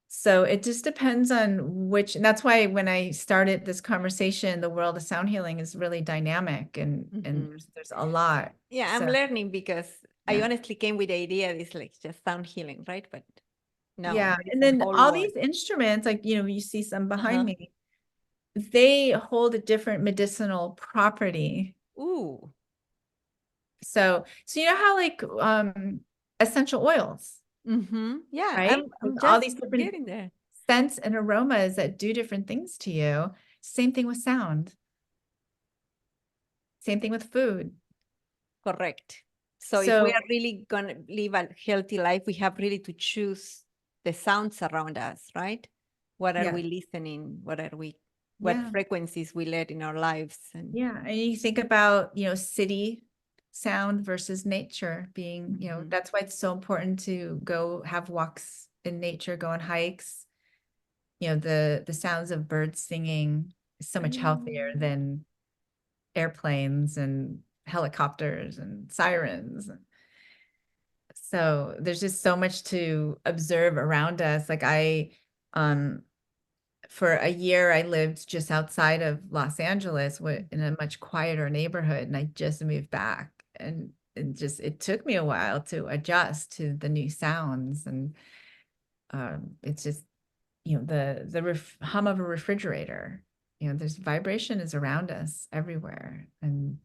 So it just depends on which, and that's why when I started this conversation, the world of sound healing is really dynamic, and Mhm. there's a lot. Yeah, I'm So learning because I yeah. honestly came with the idea it's like just sound healing, right? But no, Yeah. there is And a then whole all world. these instruments, like, you see some behind Uh-huh. me, they hold a different medicinal property. Ooh. So you know how like essential oils, Yeah, right? I'm All just these different getting there. scents and aromas that do different things to you. Same thing with sound. Same thing with food. Correct. So if we So are really gonna live a healthy life, we have really to choose the sounds around us, right? What are yeah, we listening? What yeah, frequencies we let in our lives? And yeah. And you think about, city sound versus nature being, Mhm. that's why it's so important to go have walks in nature, go on hikes. The sounds of birds singing is so much healthier Mm. than airplanes and helicopters and sirens. So there's just so much to observe around us. Like um, for a year, I lived just outside of Los Angeles in a much quieter neighborhood, and I just moved back. And it took me a while to adjust to the new sounds. And it's just, the hum of a refrigerator. There's vibration is around us everywhere. And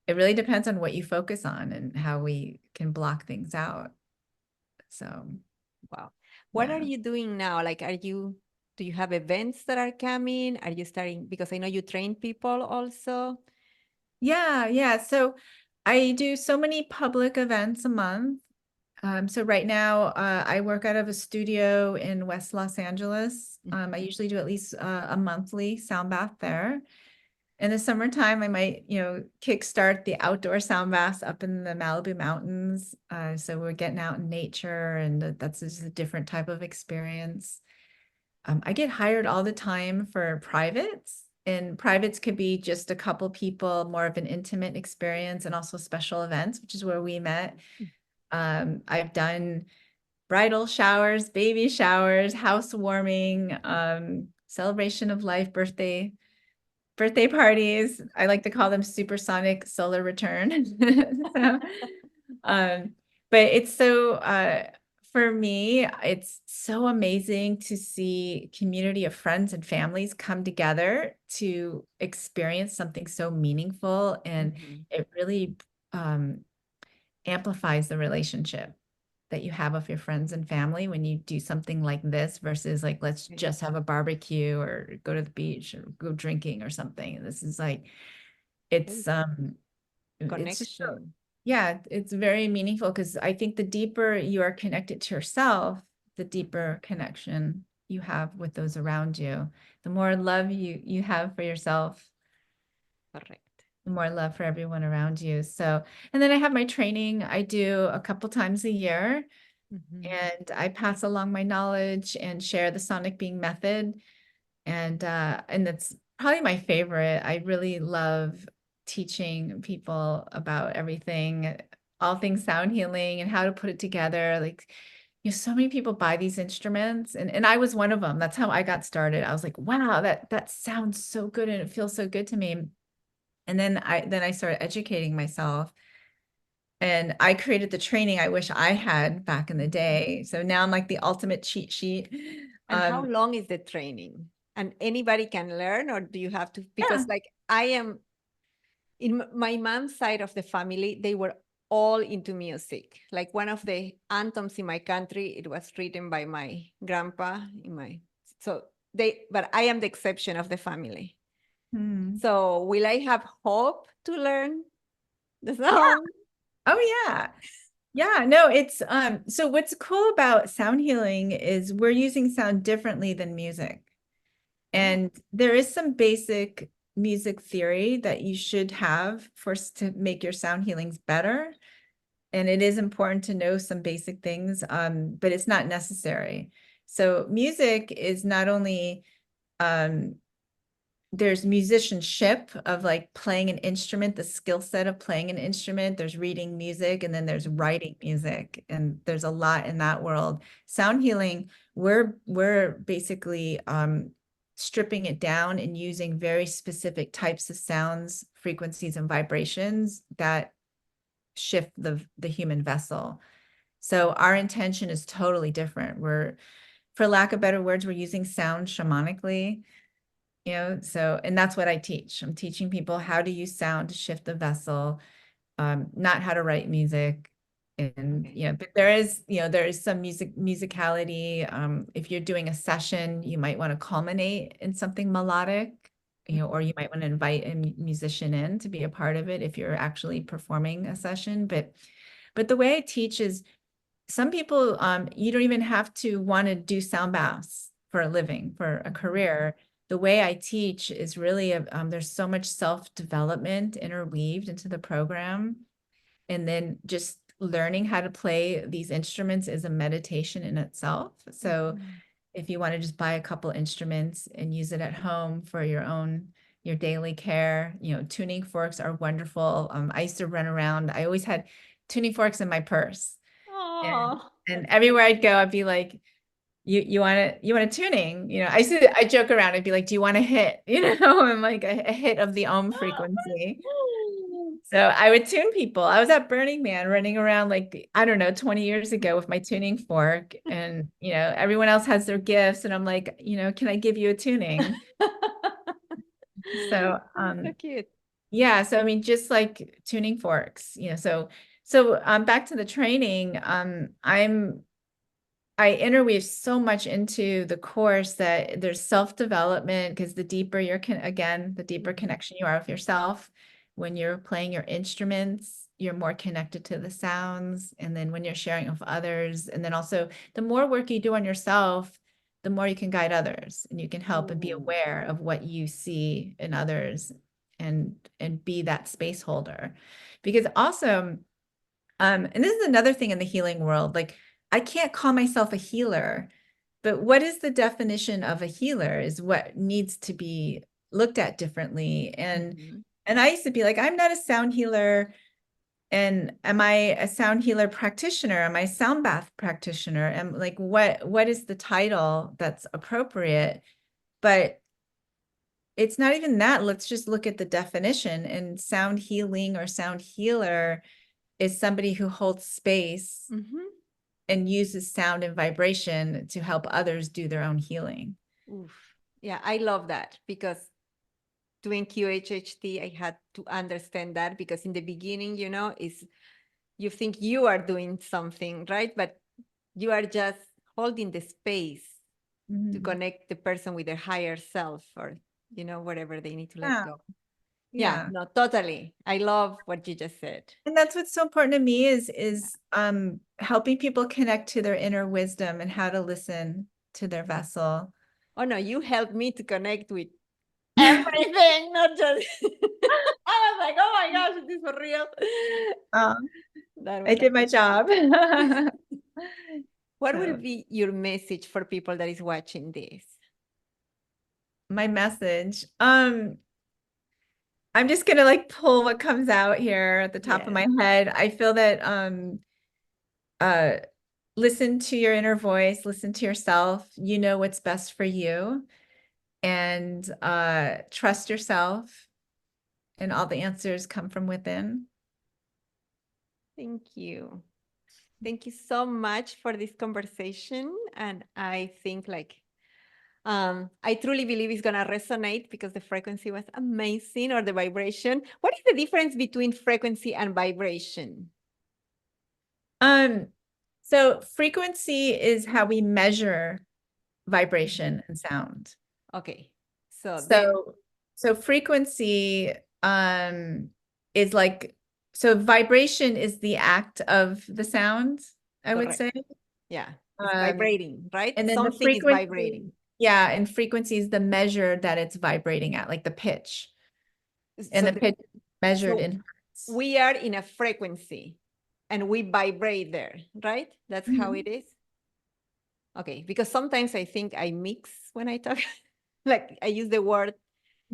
it really depends on what you focus on and how we can block things out. So, Wow. What are yeah. you doing now? Like, do you have events that are coming? Are you starting? Because I know you train people also. Yeah, yeah. So I do so many public events a month. So right now, I work out of a studio in West Los Angeles. I Mhm. usually do at least a monthly sound bath there. In the summertime, I might, kickstart the outdoor sound baths up in the Malibu mountains. So we're getting out in nature, and that's just a different type of experience. I get hired all the time for privates, and privates could be just a couple people, more of an intimate experience, and also special events, which is where we met. I've done bridal showers, baby showers, housewarming, celebration of life, birthday parties. I like to call them supersonic solar return. So, um, but it's so for me, it's so amazing to see community of friends and families come together to experience something so meaningful, and Mhm. it really um, amplifies the relationship that you have with your friends and family when you do something like this versus like let's Okay. just have a barbecue or go to the beach or go drinking or something. This is like Okay. it's just so, Connection. yeah, it's very meaningful because I think the deeper you are connected to yourself, the deeper connection you have with those around you. The more love you have for yourself, Correct. the more love for everyone around you. So, and then I have my training I do a couple times a year, Mhm. and I pass along my knowledge and share the sonic being method. And that's probably my favorite. I really love teaching people about everything, all things sound healing and how to put it together. Like, so many people buy these instruments, and I was one of them. That's how I got started. I was like, wow, that sounds so good and it feels so good to me. And then I started educating myself, and I created the training I wish I had back in the day. So now I'm like the ultimate cheat sheet. And how Um, long is the training? And anybody can learn, or do you have to? yeah. Because like I am my mom's side of the family, they were all into music. Like one of the anthems in my country, it was written by my grandpa in my so but I am the exception of the family. Hmm. So will I have hope to learn the Yeah. song? Oh yeah. Yeah, no, it's so what's cool about sound healing is we're using sound differently than music. Oh, And there is some basic music theory that you should have to make your sound healings better. And it is important to know some basic things, but it's not necessary. So music is not only there's musicianship of like playing an instrument, the skill set of playing an instrument, there's reading music, and then there's writing music, and there's a lot in that world. Sound healing, we're basically stripping it down and using very specific types of sounds, frequencies, and vibrations that shift the human vessel. So our intention is totally different. We're, for lack of better words, we're using sound shamanically, so, and that's what I teach. I'm teaching people how to use sound to shift the vessel, not how to write music. And, Okay. but there is some musicality. If you're doing a session, you might want to culminate in something melodic, or you might want to invite a musician in to be a part of it if you're actually performing a session. But the way I teach is some people, you don't even have to want to do sound baths for a living, for a career. The way I teach is really, there's so much self-development interweaved into the program. And then just learning how to play these instruments is a meditation in itself. So if you want to just buy a couple instruments and use it at home for your daily care, tuning forks are wonderful. I used to run around. I always had tuning forks in my purse. And, Oh. and everywhere I'd go, I'd be like, you want a tuning? I joke around. I'd be like, do you want a hit? I'm like a hit of the ohm frequency. So I would tune people. I was at Burning Man running around like, I don't know, 20 years ago with my tuning fork. And, everyone else has their gifts. And I'm like, can I give you a tuning? So, So cute. yeah. So, I mean, just like tuning forks, so back to the training, I interweave so much into the course that there's self-development, because the deeper the deeper connection you are with yourself. When you're playing your instruments, you're more connected to the sounds. And then when you're sharing with others, and then also the more work you do on yourself, the more you can guide others and you can help and be Ooh. aware of what you see in others, and be that space holder. Because also, and this is another thing in the healing world, like I can't call myself a healer, but what is the definition of a healer is what needs to be looked at differently. And I used to be like, I'm not a sound healer. And am I a sound healer practitioner? Am I a sound bath practitioner? And like, what is the title that's appropriate? But it's not even that. Let's just look at the definition. And sound healing or sound healer is somebody who holds space and uses sound and vibration to help others do their own healing. Oof. Yeah, I love that because doing QHHT, I had to understand that because in the beginning, is you think you are doing something, right? But you are just holding the space to connect the person with their higher self or, whatever they need to let Yeah, go. Yeah, yeah. no, totally. I love what you just said. And that's what's so important to me is helping people connect to their inner wisdom and how to listen to their vessel. Oh no, you helped me to connect with everything, not just. I was like, oh my gosh, is this for real? That I was did my job. What will So be your message for people that is watching this? my message, I'm just gonna like pull what comes out here at the top of Yes. my head. I feel that uh listen to your inner voice, listen to yourself. You know what's best for you, and trust yourself, and all the answers come from within. Thank you. Thank you so much for this conversation. And I think I truly believe it's gonna resonate because the frequency was amazing, or the vibration. What is the difference between frequency and vibration? Um, so frequency is how we measure vibration and sound. Okay. So then, So frequency is like, so vibration is the act of the sound, I would correct. say. Yeah. It's Um, vibrating, right? and then the Something is frequency, vibrating. yeah, and frequency is the measure that it's vibrating at, like the pitch. And So the pitch is measured so in hertz. we are in a frequency and we vibrate there, right? That's how Mhm. it is. Okay, because sometimes I think I mix when I talk, like I use the word.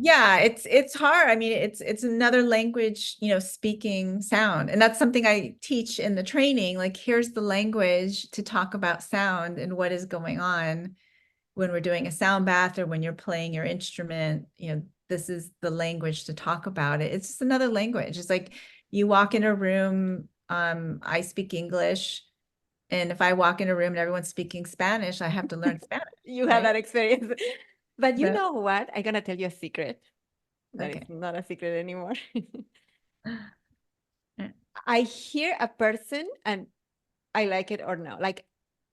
Yeah, it's hard. I mean, it's another language, speaking sound. And that's something I teach in the training. Like, here's the language to talk about sound and what is going on when we're doing a sound bath or when you're playing your instrument. This is the language to talk about it. It's just another language. It's like you walk in a room, I speak English, and if I walk in a room and everyone's speaking Spanish, I have to learn Spanish, You had right? that experience. But you So, know what? I'm gonna tell you a secret that is okay. not a secret anymore. I hear a person and I like it or no. Like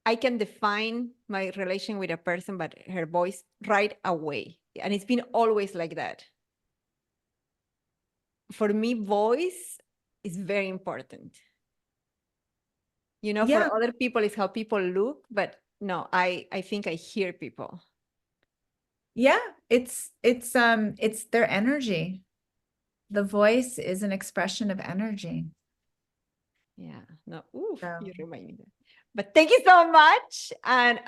I can define my relation with a person, but her voice right away. And it's been always like that. For me, voice is very important. Yeah, For other people, it's how people look, but no, I think I hear people. yeah. It's their energy. The voice is an expression of energy. Yeah, no, oof, So you remind me that. But thank you so much. And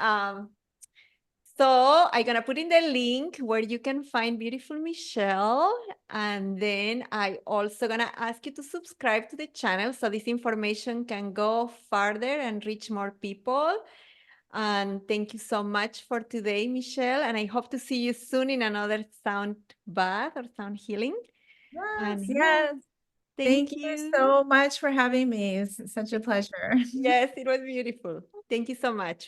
so I'm gonna put in the link where you can find beautiful Michelle. And then I also gonna ask you to subscribe to the channel so this information can go farther and reach more people. And thank you so much for today, Michelle. And I hope to see you soon in another sound bath or sound healing. yes, And yeah, yes. thank Thank you you. so much for having me. It's such a pleasure. Yes, it was beautiful. Thank you so much.